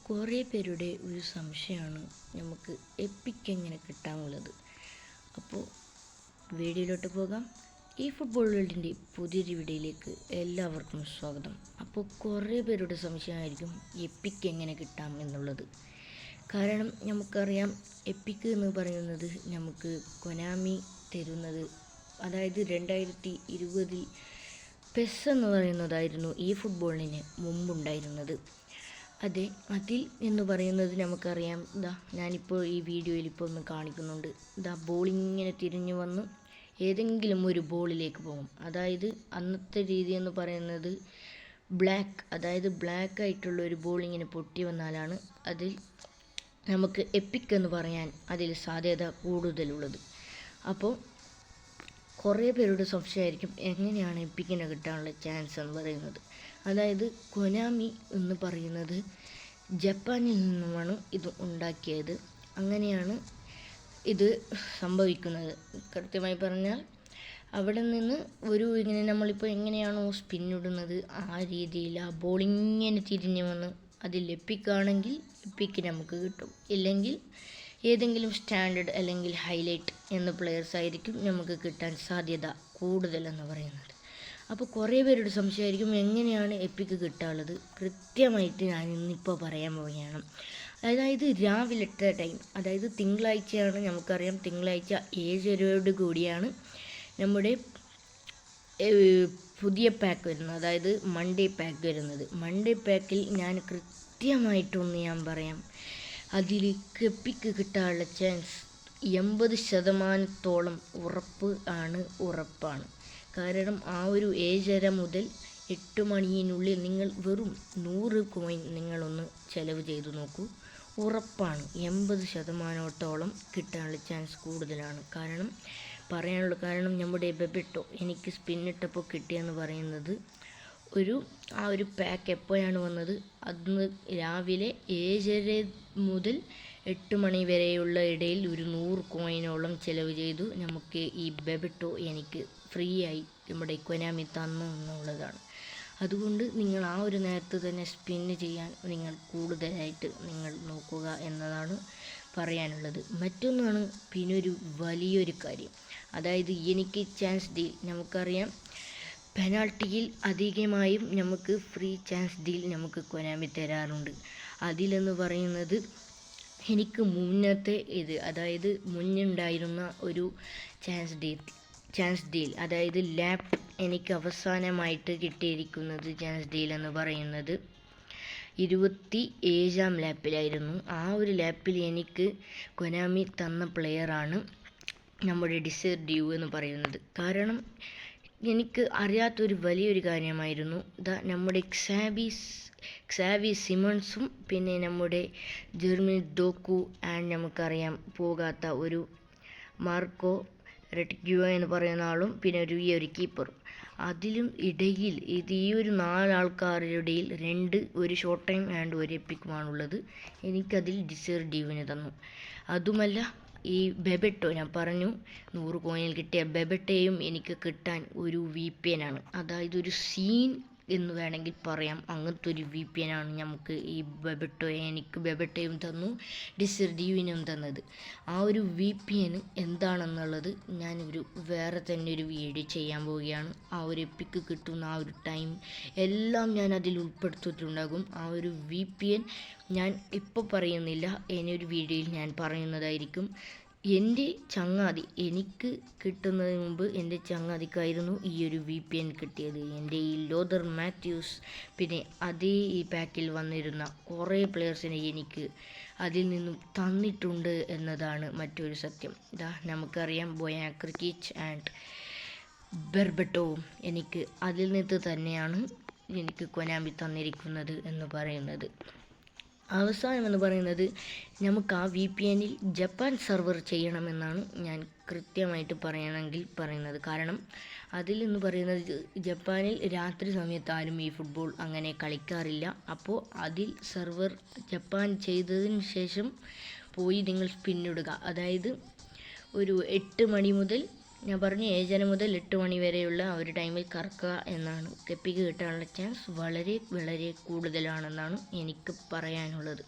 കുറേ പേരുടെ ഒരു സംശയമാണ് നമുക്ക് എപ്പിക്ക് എങ്ങനെ കിട്ടാനുള്ളത്. അപ്പോൾ വീഡിയോയിലോട്ട് പോകാം. ഈ ഫുട്ബോൾ വേൾഡിൻ്റെ പുതിയൊരു വീഡിയോയിലേക്ക് എല്ലാവർക്കും സ്വാഗതം. അപ്പോൾ കുറേ പേരുടെ സംശയമായിരിക്കും എപ്പിക്ക് എങ്ങനെ കിട്ടാം എന്നുള്ളത്. കാരണം നമുക്കറിയാം, എപ്പിക്ക് എന്ന് പറയുന്നത് നമുക്ക് കൊനാമി തരുന്നത്, അതായത് 2020 പെസ് എന്ന് പറയുന്നതായിരുന്നു ഈ ഫുട്ബോളിന് മുമ്പുണ്ടായിരുന്നത്. അതെ, അതിൽ എന്ന് പറയുന്നത് നമുക്കറിയാം. ഞാനിപ്പോൾ ഈ വീഡിയോയിൽ ഇപ്പോൾ ഒന്ന് കാണിക്കുന്നുണ്ട്. ബോളിങ്ങനെ തിരിഞ്ഞു വന്ന് ഏതെങ്കിലും ഒരു ബോളിലേക്ക് പോകും. അതായത് അന്നത്തെ രീതി എന്ന് പറയുന്നത് അതായത് ബ്ലാക്ക് ആയിട്ടുള്ള ഒരു ബോൾ ഇങ്ങനെ പൊട്ടി വന്നാലാണ് അതിൽ നമുക്ക് എപ്പിക് എന്ന് പറയാൻ അതിൽ സാധ്യത കൂടുതലുള്ളത്. അപ്പോൾ കുറേ പേരുടെ സംശയമായിരിക്കും എങ്ങനെയാണ് എപ്പിക്കിനെ കിട്ടാനുള്ള ചാൻസ് എന്ന് പറയുന്നത്. അതായത് കൊനാമി എന്ന് പറയുന്നത് ജപ്പാനിൽ നിന്നുമാണ് ഇത് ഉണ്ടാക്കിയത്. അങ്ങനെയാണ് ഇത് സംഭവിക്കുന്നത്. കൃത്യമായി പറഞ്ഞാൽ അവിടെ നിന്ന് ഇങ്ങനെ നമ്മളിപ്പോൾ എങ്ങനെയാണോ സ്പിന്നിടുന്നത് ആ രീതിയിൽ ആ ബോളിങ്ങനെ തിരിഞ്ഞ് വന്ന് അതിൽ എപ്പിക്കാണെങ്കിൽ എപ്പിക്ക് നമുക്ക് കിട്ടും. ഇല്ലെങ്കിൽ ഏതെങ്കിലും സ്റ്റാൻഡേർഡ് അല്ലെങ്കിൽ ഹൈലൈറ്റ് എന്ന പ്ലെയേഴ്സ് ആയിരിക്കും നമുക്ക് കിട്ടാൻ സാധ്യത കൂടുതലെന്ന് പറയുന്നത്. അപ്പോൾ കുറേ പേരുടെ സംശയമായിരിക്കും എങ്ങനെയാണ് എപ്പിക്ക് കിട്ടാനുള്ളത്. കൃത്യമായിട്ട് ഞാൻ ഇന്നിപ്പോൾ പറയാൻ പോവുകയാണ്. അതായത് രാവിലത്തെ ടൈം, അതായത് തിങ്കളാഴ്ചയാണ്. നമുക്കറിയാം തിങ്കളാഴ്ച 7:30 കൂടിയാണ് നമ്മുടെ പുതിയ പാക്ക് വരുന്നത്, അതായത് മൺഡേ പാക്ക് വരുന്നത്. മൺഡേ പാക്കിൽ ഞാൻ കൃത്യമായിട്ടൊന്ന് ഞാൻ പറയാം. അതിൽ എപ്പിക്ക് കിട്ടാനുള്ള ചാൻസ് 80% ഉറപ്പാണ്. കാരണം ആ ഒരു 7:30 മുതൽ 8 മണിയിനുള്ളിൽ നിങ്ങൾ വെറും 100 കോയിൻ നിങ്ങളൊന്ന് ചെലവ് ചെയ്തു നോക്കൂ. ഉറപ്പാണ് 80% കിട്ടാനുള്ള ചാൻസ് കൂടുതലാണ്. കാരണം നമ്മുടെ ബെബെട്ടോ എനിക്ക് സ്പിന്നിട്ടപ്പോൾ കിട്ടിയെന്ന് പറയുന്നത് ആ ഒരു പാക്ക് എപ്പോഴാണ് വന്നത്, അന്ന് രാവിലെ 7:30 മുതൽ 8 മണി വരെയുള്ള ഇടയിൽ ഒരു 100 കോയിനോളം ചിലവ് ചെയ്തു നമുക്ക് ഈ ബെബെട്ടോ എനിക്ക് ഫ്രീ ആയി നമ്മുടെ കൊനാമി തന്നു എന്നുള്ളതാണ്. അതുകൊണ്ട് നിങ്ങൾ ആ ഒരു നേരത്ത് തന്നെ സ്പിന്ന് ചെയ്യാൻ നിങ്ങൾ കൂടുതലായിട്ട് നിങ്ങൾ നോക്കുക എന്നതാണ് പറയാനുള്ളത്. മറ്റൊന്നാണ് പിന്നെ വലിയൊരു കാര്യം, അതായത് എനിക്ക് ചാൻസ് ഡീൽ. നമുക്കറിയാം പെനാൾട്ടിയിൽ അധികമായും നമുക്ക് ഫ്രീ ചാൻസ് ഡീൽ നമുക്ക് കൊനാമി തരാറുണ്ട്. അതിലെന്ന് പറയുന്നത് എനിക്ക് മുന്നത്തെ അതായത് മുന്നുണ്ടായിരുന്ന ഒരു ചാൻസ് ഡീൽ അതായത് ലാപ്പ് എനിക്ക് അവസാനമായിട്ട് കിട്ടിയിരിക്കുന്നത് ചാൻസ് ഡീൽ എന്ന് പറയുന്നത് 27ാം ലാപ്പിലായിരുന്നു. ആ ഒരു ലാപ്പിൽ എനിക്ക് കൊനാമി തന്ന പ്ലെയറാണ് നമ്മുടെ ഡിസേർ ഡ്യൂ എന്ന് പറയുന്നത്. കാരണം എനിക്ക് അറിയാത്തൊരു വലിയൊരു കാര്യമായിരുന്നു നമ്മുടെ ക്സാവി സിമൺസും പിന്നെ നമ്മുടെ ജെർമി ഡോക്കു ആൻഡ് നമുക്കറിയാം പോകാത്ത ഒരു മാർക്കോ റെഡ്ഗ്യോ എന്ന് പറയുന്ന ആളും പിന്നെ ഒരു കീപ്പറും. അതിലും ഇടയിൽ ഈ ഒരു 4 ആൾക്കാരുടെ ഇടയിൽ ഒരു ഷോർട്ട് ടൈം ആൻഡ് ഒരു എപ്പിക്കുമാണുള്ളത്. എനിക്കതിൽ ഡിസേർ ഡ്യൂവിന് തന്നു. അതുമല്ല, ഈ ബെബെട്ടോ ഞാൻ പറഞ്ഞു 100 കോയിനിൽ കിട്ടിയ ബെബെട്ടയും എനിക്ക് കിട്ടാൻ ഒരു VPN ആണ്. അതായത് ഒരു സീൻ എന്ന് വേണമെങ്കിൽ പറയാം. അങ്ങനത്തെ ഒരു VPN ആണ് നമുക്ക് ഈ ബെബെട്ടയും തന്നു, ഡിസേർ ഡ്യൂവിനും തന്നത്. ആ ഒരു VPN എന്താണെന്നുള്ളത് ഞാൻ വേറെ തന്നെ ഒരു വീഡിയോ ചെയ്യാൻ പോവുകയാണ്. ആ ഒരു എപ്പിക്ക് കിട്ടുന്ന ആ ഒരു ടൈം എല്ലാം ഞാൻ അതിൽ ഉൾപ്പെടുത്തിയിട്ടുണ്ടാകും. ആ ഒരു VPN ഞാൻ ഇപ്പോൾ പറയുന്നില്ല, ഇനിയൊരു വീഡിയോയിൽ ഞാൻ പറയുന്നതായിരിക്കും. എൻ്റെ ചങ്ങാതി എനിക്ക് കിട്ടുന്നതിന് മുമ്പ് എൻ്റെ ചങ്ങാതിക്കായിരുന്നു ഈ ഒരു VPN കിട്ടിയത്. എൻ്റെ ഈ ലോതർ മാത്യൂസ് പിന്നെ അതേ ഈ പാക്കിൽ വന്നിരുന്ന കുറേ പ്ലെയേഴ്സിനെ എനിക്ക് അതിൽ നിന്നും തന്നിട്ടുണ്ട് എന്നതാണ് മറ്റൊരു സത്യം. നമുക്കറിയാം ബോയാൻ ക്രിക്കിച്ച് ആൻഡ് ബെർബെട്ടോവും എനിക്ക് അതിൽ നിന്ന് തന്നെയാണ് എനിക്ക് കൊനാമി തന്നിരിക്കുന്നത് എന്ന് പറയുന്നത്. അവസാനം എന്ന് പറയുന്നത് നമുക്ക് ആ VPNൽ ജപ്പാൻ സെർവർ ചെയ്യണമെന്നാണ് ഞാൻ കൃത്യമായിട്ട് പറയുന്നത്. കാരണം അതിലെന്ന് പറയുന്നത് ജപ്പാനിൽ രാത്രി സമയത്ത് ആരും ഈ ഫുട്ബോൾ അങ്ങനെ കളിക്കാറില്ല. അപ്പോൾ അതിൽ സെർവർ ജപ്പാൻ ചെയ്തതിന് ശേഷം പോയി നിങ്ങൾ സ്പിന്നിടുക. അതായത് ഒരു 8 മണി മുതൽ ഞാൻ പറഞ്ഞു 7:30 മുതൽ 8 മണി വരെയുള്ള ആ ഒരു ടൈമിൽ കറക്കുക എന്നാണ്. എപ്പിക്ക് കിട്ടാനുള്ള ചാൻസ് വളരെ വളരെ കൂടുതലാണെന്നാണ് എനിക്ക് പറയാനുള്ളത്.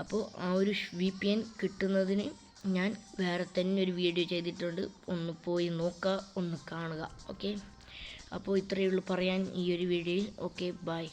അപ്പോൾ ആ ഒരു VPN കിട്ടുന്നതിന് ഞാൻ വേറെ തന്നെ ഒരു വീഡിയോ ചെയ്തിട്ടുണ്ട്, ഒന്ന് പോയി നോക്കുക, ഒന്ന് കാണുക. ഓക്കെ, അപ്പോൾ ഇത്രയേ ഉള്ളൂ പറയാൻ ഈ ഒരു വീഡിയോയിൽ. Okay, by.